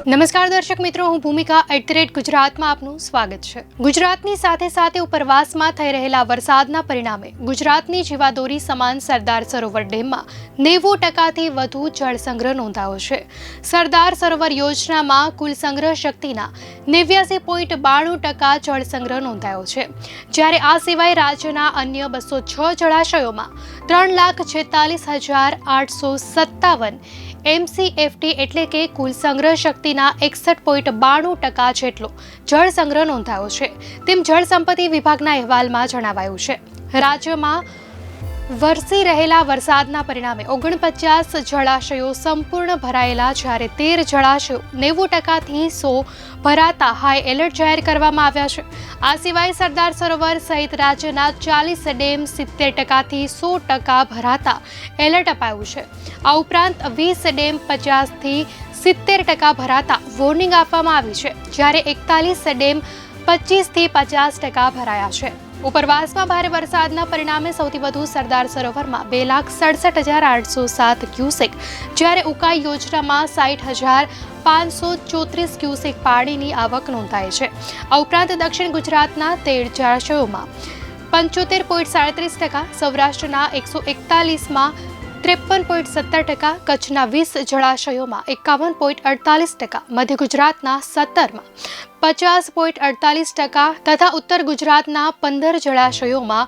નમસ્કાર દર્શક મિત્રો, હું ભૂમિકા @ગુજરાતમાં આપનું સ્વાગત છે। ગુજરાતની સાથે સાથે ઉપરવાસમાં થઈ રહેલા વરસાદના પરિણામે ગુજરાતની જીવાદોરી સમાન સરદાર સરોવર ડેમમાં 90%થી વધુ જળ સંગ્રહ નોંધાયો છે। સરદાર સરોવર યોજનામાં કુલ સંગ્રહ શક્તિના 89.92% જળ સંગ્રહ નોંધાયો છે, જ્યારે આ સિવાય રાજ્યના અન્ય 206 જળાશયોમાં 3,46,857 MCFT એટલે કે કુલ સંગ્રહ શક્તિના 61.92% જેટલો જળ સંગ્રહ નોંધાયો છે, તેમ જળ સંપત્તિ વિભાગના અહેવાલમાં જણાવાયું છે। રાજ્યમાં વરસી રહેલા વરસાદના પરિણામે 49 જળાશયો સંપૂર્ણ ભરાયેલા, જ્યારે 13 જળાશયો 90%થી 100% ભરાતા હાઈ એલર્ટ જાહેર કરવામાં આવ્યા છે। આ સિવાય સરદાર સરોવર સહિત રાજ્યના 40 ડેમ 70%થી 100% ભરાતા એલર્ટ અપાયું છે। આ ઉપરાંત 20 ડેમ 50થી 70% ભરાતા વોર્નિંગ આપવામાં આવી છે, જ્યારે 41 ડેમ 25થી 50% ભરાયા છે। ઉપરવાસમાં ભારે વરસાદના પરિણામે સૌથી વધુ સરદાર સરોવરમાં 2,67,807 ક્યુસેક, જ્યારે ઉકાઈ યોજનામાં 60,534 ક્યુસેક પાણીની આવક નોંધાઈ છે। આ ઉપરાંત દક્ષિણ ગુજરાતના 13 જળાશયોમાં 75.37%, સૌરાષ્ટ્રના 141માં 53.17%, કચ્છના 20 જળાશયોમાં 51.48%, મધ્ય ગુજરાતના 17માં 50.48% તથા ઉત્તર ગુજરાતના 15 જળાશયોમાં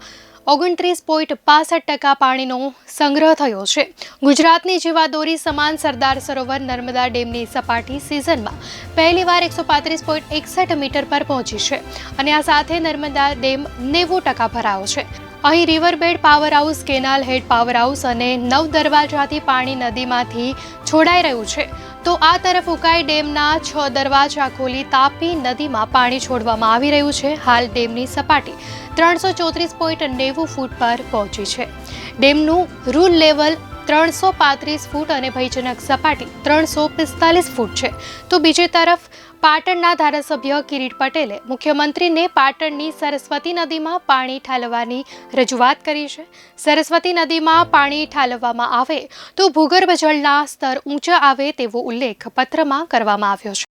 29.65% પાણીનો સંગ્રહ થયો છે। ગુજરાતની જીવાદોરી સમાન સરદાર સરોવર નર્મદા ડેમની સપાટી સિઝનમાં પહેલીવાર 135.61 મીટર પર પહોંચી છે, અને આ સાથે નર્મદા ડેમ 90% ભરાયો છે। અહીં riverbed power house, canal head power house અને 9 દરવાજાથી પાણી નદીમાંથી છોડાઈ રહ્યું છે, તો આ તરફ ઉકાઈ ડેમના 6 દરવાજા ખોલી તાપી નદીમાં પાણી છોડવામાં આવી રહ્યું છે। હાલ ડેમની સપાટી 334.90 ફૂટ પર પહોંચી છે। ડેમનું રૂલ લેવલ 335 ફૂટ અને ભયજનક સપાટી 345 ફૂટ છે। તો બીજી તરફ પાટણના ધારાસભ્ય કિરીટ પટેલે મુખ્યમંત્રીને પાટણની સરસ્વતી નદીમાં પાણી ઠાલવવાની રજૂઆત કરી છે। સરસ્વતી નદીમાં પાણી ઠાલવવામાં આવે તો ભૂગર્ભ જળના સ્તર ઊંચા આવે તેવો ઉલ્લેખ પત્રમાં કરવામાં આવ્યો છે।